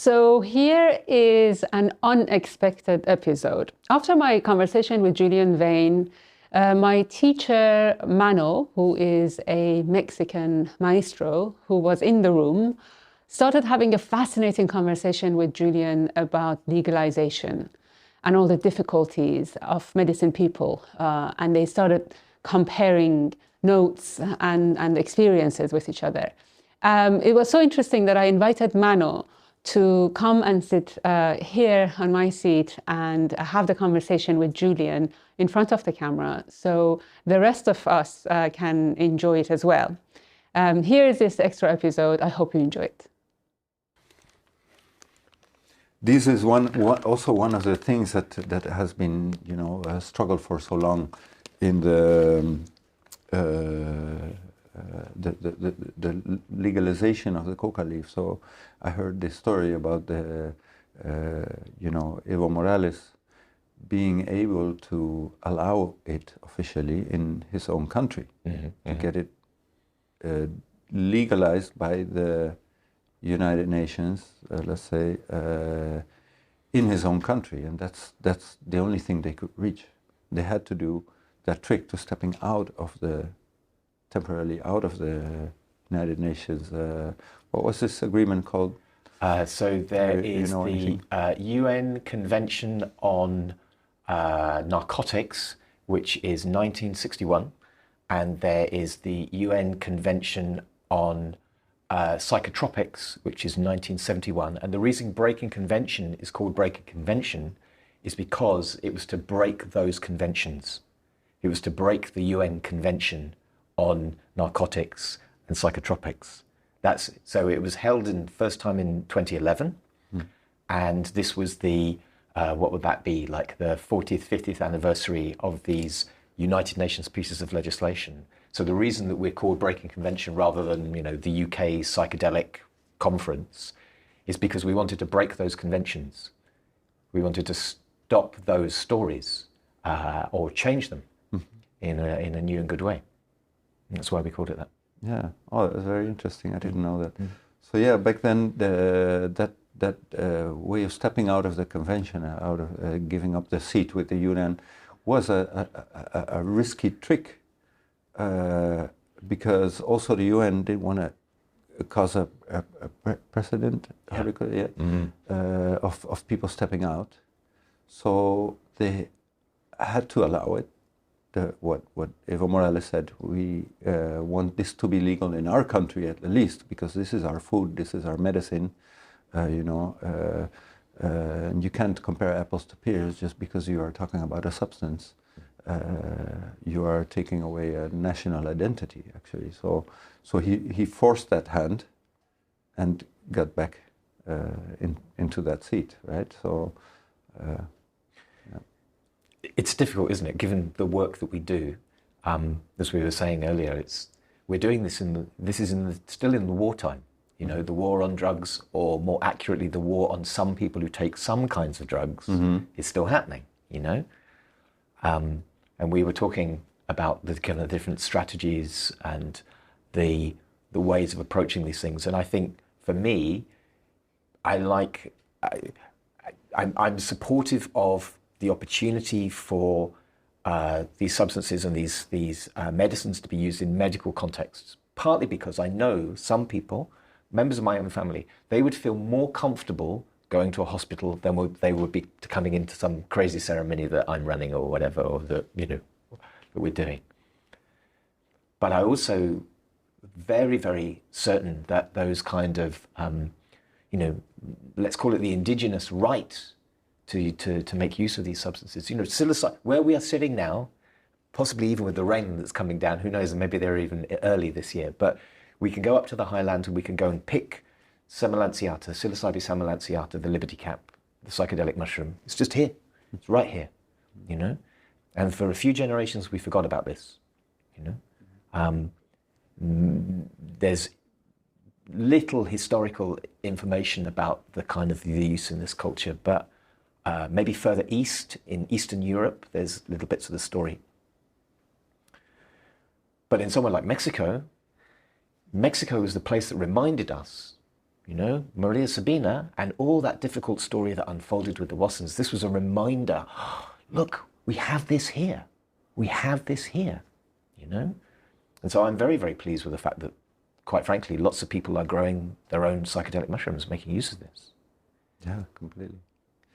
So here is an unexpected episode. After my conversation with Julian Vayne, my teacher, Mano, who is a Mexican maestro who was in the room, started having a fascinating conversation with Julian about legalization and all the difficulties of medicine people. And they started comparing notes and experiences with each other. It was so interesting that I invited Mano to come and sit here on my seat and have the conversation with Julian in front of the camera, so the rest of us can enjoy it as well. Here is this extra episode. I hope you enjoy it. This is also one of the things that has been, a struggle for so long in the legalization of the coca leaf. So I heard this story about the, Evo Morales being able to allow it officially in his own country, to get it legalized by the United Nations, let's say, in his own country, and that's the only thing they could reach. They had to do that trick to stepping temporarily out of the United Nations. What was this agreement called? So there is the UN Convention on Narcotics, which is 1961, and there is the UN Convention on Psychotropics, which is 1971. And the reason Breaking Convention is called Breaking Convention is because it was to break those conventions. It was to break the UN Convention on Narcotics and Psychotropics. So it was held first time in 2011, and this was the what would that be, like the 40th, 50th anniversary of these United Nations pieces of legislation. So the reason that we're called Breaking Convention rather than the UK psychedelic conference is because we wanted to break those conventions. We wanted to stop those stories or change them in a new and good way. And that's why we called it that. Yeah. Oh, that's very interesting. I didn't know that. So yeah, back then that way of stepping out of the convention, out of giving up the seat with the UN, was a risky trick, because also the UN didn't want to cause a precedent, of people stepping out. So they had to allow it. What Evo Morales said, we want this to be legal in our country at least, because this is our food, this is our medicine, and you can't compare apples to pears just because you are talking about a substance. You are taking away a national identity, actually. So he forced that hand and got back into that seat, right? So. It's difficult, isn't it, given the work that we do? As we were saying earlier, we're doing this still in the wartime. The war on drugs, or more accurately, the war on some people who take some kinds of drugs, is still happening. And we were talking about the kind of different strategies and the ways of approaching these things. And I think for me, I'm supportive of the opportunity for these substances and these medicines to be used in medical contexts, partly because I know some people, members of my own family, they would feel more comfortable going to a hospital than they would be coming into some crazy ceremony that I'm running or whatever, or that we're doing. But I also very, very certain that those kind of, let's call it the indigenous right to make use of these substances. Psilocybin, where we are sitting now, possibly even with the rain that's coming down, who knows, maybe they're even early this year, but we can go up to the highlands and we can go and pick Samalanceata, Psilocybe samalanceata, the liberty cap, the psychedelic mushroom. It's just here. It's right here, And for a few generations, we forgot about this, There's little historical information about the kind of the use in this culture, but maybe further east, in Eastern Europe, there's little bits of the story. But in somewhere like Mexico, Mexico was the place that reminded us, You know, Maria Sabina and all that difficult story that unfolded with the Wassons, this was a reminder, look, we have this here. We have this here, you know? And so I'm very, very pleased with the fact that, quite frankly, lots of people are growing their own psychedelic mushrooms, making use of this. Yeah, completely.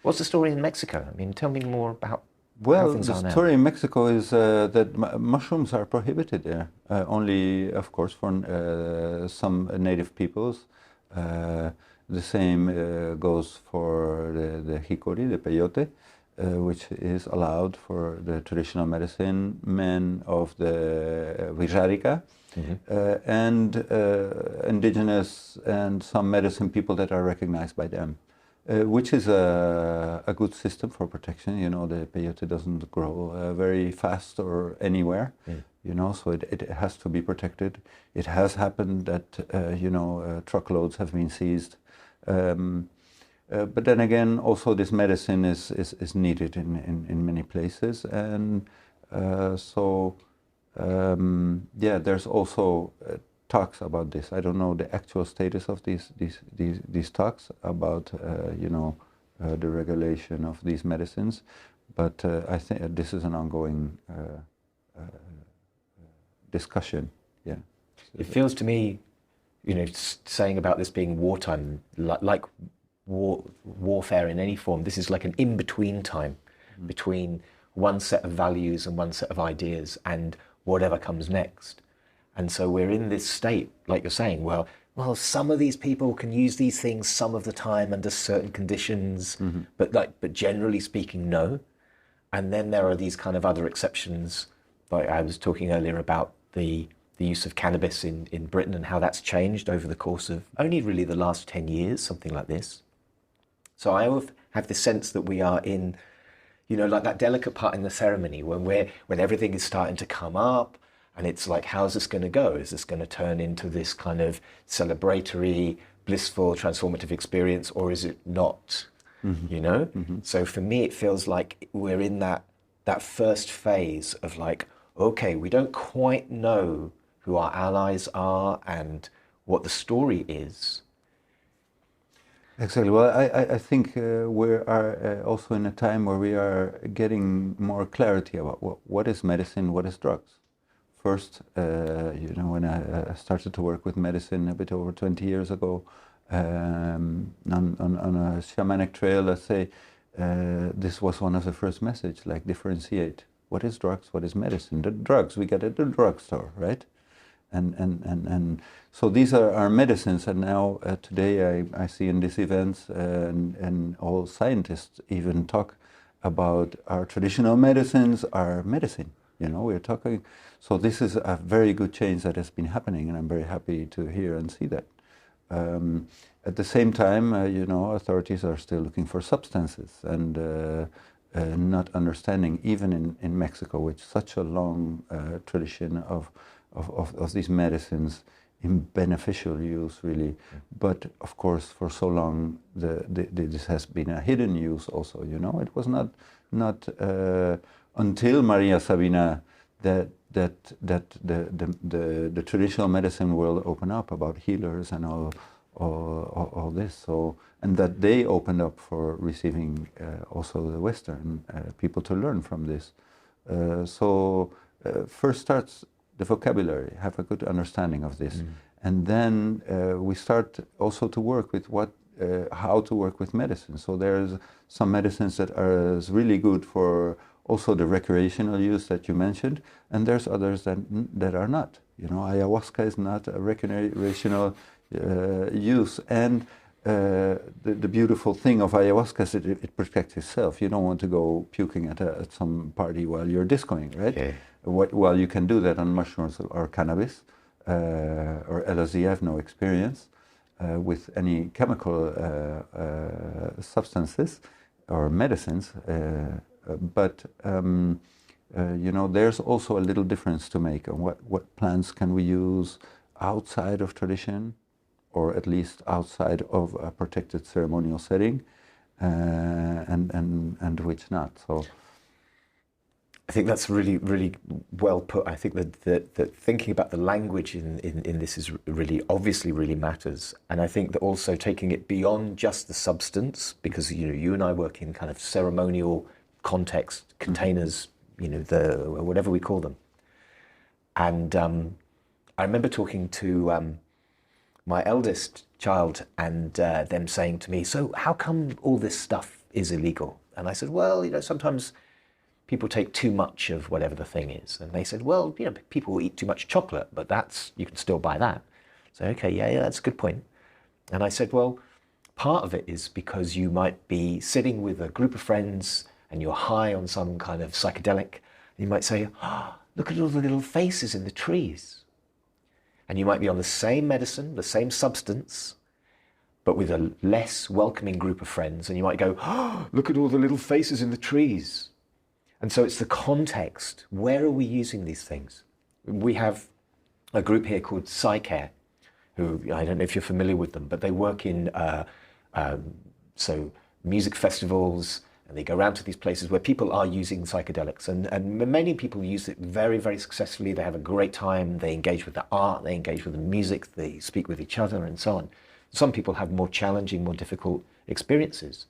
What's the story in Mexico? I mean, tell me more about well, how things are now. The story in Mexico is that mushrooms are prohibited there. Only, of course, for some native peoples. The same goes for the hickory, the peyote, which is allowed for the traditional medicine men of the Vizarica, and indigenous and some medicine people that are recognized by them. Which is a good system for protection. You know, the peyote doesn't grow very fast or anywhere, you know, so it has to be protected. It has happened that, you know, truckloads have been seized. But then again, also this medicine is needed in many places. And yeah, there's also talks about this. I don't know the actual status of these talks about you know, the regulation of these medicines, but I think this is an ongoing discussion. Yeah, it feels to me, you know, saying about this being wartime, like warfare in any form. This is like an in-between time between one set of values and one set of ideas and whatever comes next. And so we're in this state, like you're saying, well, some of these people can use these things some of the time under certain conditions, but generally speaking, no. And then there are these kind of other exceptions. Like I was talking earlier about the use of cannabis in Britain and how that's changed over the course of only really the last 10 years, something like this. So I have the sense that we are in, you know, like that delicate part in the ceremony when everything is starting to come up. And it's like, how's this going to go? Is this going to turn into this kind of celebratory, blissful, transformative experience, or is it not? You know? So for me, it feels like we're in that first phase of like, okay, we don't quite know who our allies are and what the story is. Exactly. Well, I think we are also in a time where we are getting more clarity about what is medicine, what is drugs. First, you know, when I started to work with medicine a bit over 20 years ago, on a shamanic trail, let's say, this was one of the first messages, like differentiate. What is drugs? What is medicine? The drugs we get at the drugstore, right? And so these are our medicines. And now today I see in these events and all scientists even talk about our traditional medicines, our medicine. You know, we're talking, so this is a very good change that has been happening, and I'm very happy to hear and see that. At the same time, you know, authorities are still looking for substances and not understanding, even in Mexico, with such a long tradition of these medicines in beneficial use, really. But of course, for so long, this has been a hidden use also. You know, it was not until Maria Sabina that the traditional medicine world opened up about healers and all this. So, and that they opened up for receiving also the Western people to learn from this. First starts the vocabulary, have a good understanding of this, and then we start also to work with how to work with medicine. So there's some medicines that are really good for also the recreational use that you mentioned, and there's others that are not. You know, ayahuasca is not a recreational use, and the beautiful thing of ayahuasca is it protects itself. You don't want to go puking at some party while you're discoing, right? Okay. While you can do that on mushrooms or cannabis or LSD. I have no experience with any chemical substances or medicines. But you know, there's also a little difference to make on what plants can we use outside of tradition, or at least outside of a protected ceremonial setting, and which not. So I think that's really, really well put. I think that thinking about the language in this is really, obviously really matters. And I think that also taking it beyond just the substance, because, you know, you and I work in kind of ceremonial context, containers, you know, whatever we call them. And I remember talking to my eldest child and them saying to me, so how come all this stuff is illegal? And I said, well, you know, sometimes people take too much of whatever the thing is. And they said, well, you know, people eat too much chocolate, but you can still buy that. So, okay, yeah, that's a good point. And I said, well, part of it is because you might be sitting with a group of friends and you're high on some kind of psychedelic. And you might say, oh, look at all the little faces in the trees. And you might be on the same medicine, the same substance, but with a less welcoming group of friends. And you might go, oh, look at all the little faces in the trees. And so it's the context. Where are we using these things? We have a group here called PsyCare, who, I don't know if you're familiar with them, but they work in so music festivals, and they go around to these places where people are using psychedelics. And many people use it very, very successfully. They have a great time. They engage with the art. They engage with the music. They speak with each other and so on. Some people have more challenging, more difficult experiences.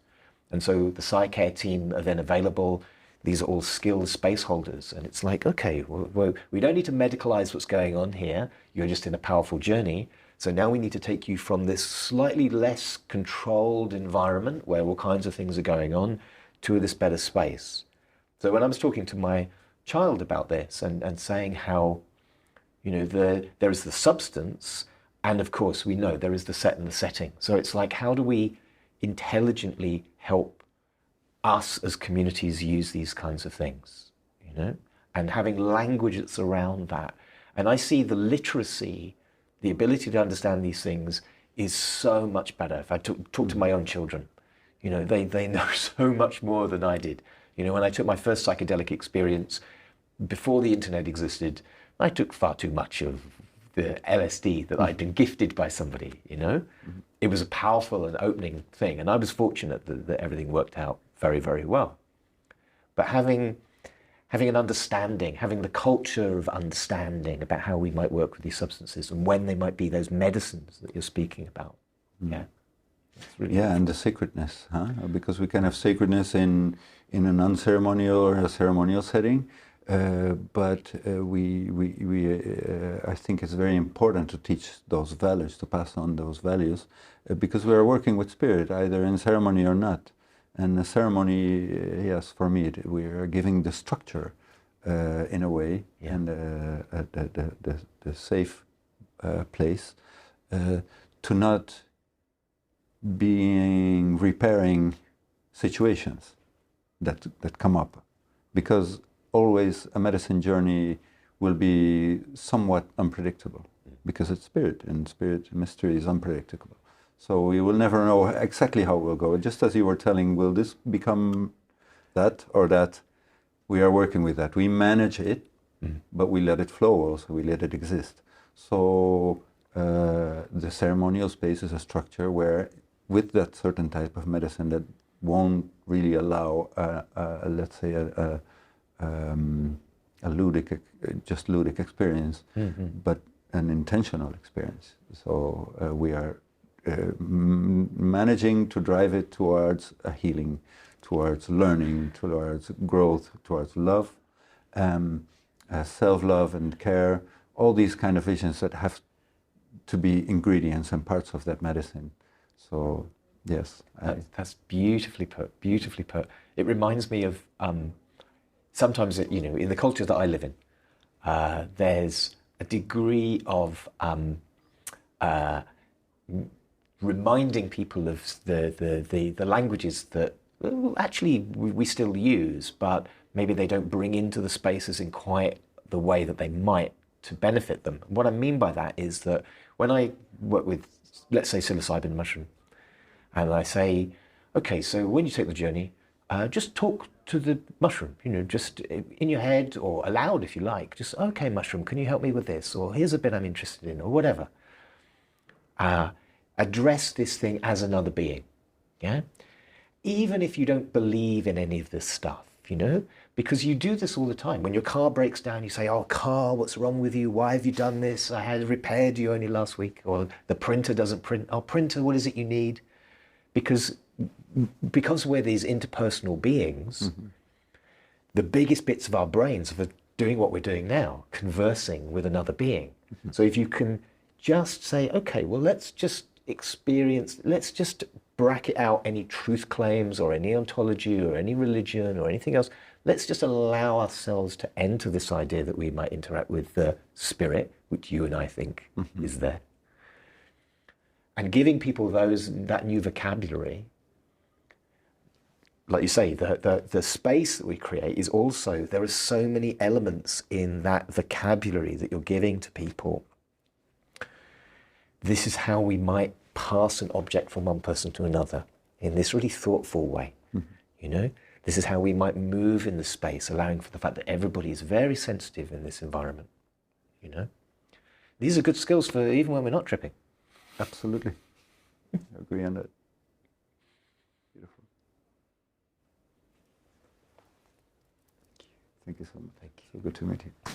And so the PsyCare team are then available. These are all skilled space holders. And it's like, okay, well, we don't need to medicalize what's going on here. You're just in a powerful journey. So now we need to take you from this slightly less controlled environment where all kinds of things are going on to this better space. So when I was talking to my child about this and saying how, you know, there is the substance, and of course we know there is the set and the setting. So it's like, how do we intelligently help us as communities use these kinds of things, you know, and having language that's around that. And I see the literacy, the ability to understand these things is so much better. If I talk to my own children, you know, they know so much more than I did. You know, when I took my first psychedelic experience, before the internet existed, I took far too much of the LSD that I'd been gifted by somebody, you know. It was a powerful and opening thing, and I was fortunate that everything worked out very, very well. But having an understanding, having the culture of understanding about how we might work with these substances and when they might be those medicines that you're speaking about. Yeah. Really and the sacredness, huh? Because we can have sacredness in an unceremonial or a ceremonial setting, but I think it's very important to teach those values, to pass on those values, because we are working with spirit, either in ceremony or not. And the ceremony, yes, for me, we are giving the structure in a way, and the safe place to not being repairing situations that come up, because always a medicine journey will be somewhat unpredictable, because it's spirit, and spirit mystery is unpredictable. So we will never know exactly how it will go. Just as you were telling, will this become that or that? We are working with that. We manage it, but we let it flow also. We let it exist. So the ceremonial space is a structure where, with that certain type of medicine that won't really allow, let's say, a ludic experience, but an intentional experience. So we are managing to drive it towards a healing, towards learning, towards growth, towards love, self-love and care, all these kind of visions that have to be ingredients and parts of that medicine. So, yes. That's beautifully put, beautifully put. It reminds me of sometimes, you know, in the culture that I live in, there's a degree of reminding people of the languages that actually we still use, but maybe they don't bring into the spaces in quite the way that they might to benefit them. What I mean by that is that when I work with, let's say, psilocybin mushroom, and I say, okay, so when you take the journey, just talk to the mushroom, you know, just in your head or aloud if you like, just, okay, mushroom, can you help me with this? Or here's a bit I'm interested in, or whatever. Address this thing as another being, yeah? Even if you don't believe in any of this stuff, you know, Because you do this all the time. When your car breaks down, you say, oh, car, what's wrong with you? Why have you done this? I had it repaired you only last week. Or the printer doesn't print. Oh, printer, what is it you need? Because we're these interpersonal beings, the biggest bits of our brains are doing what we're doing now, conversing with another being. So if you can just say, okay, well, let's just bracket out any truth claims or any ontology or any religion or anything else. Let's just allow ourselves to enter this idea that we might interact with the spirit, which you and I think is there. And giving people that new vocabulary, like you say, the space that we create is also, there are so many elements in that vocabulary that you're giving to people. This is how we might pass an object from one person to another in this really thoughtful way, you know? This is how we might move in the space, allowing for the fact that everybody is very sensitive in this environment, you know? These are good skills for even when we're not tripping. Absolutely. I agree on that. Beautiful. Thank you so much. Thank you. So good to meet you.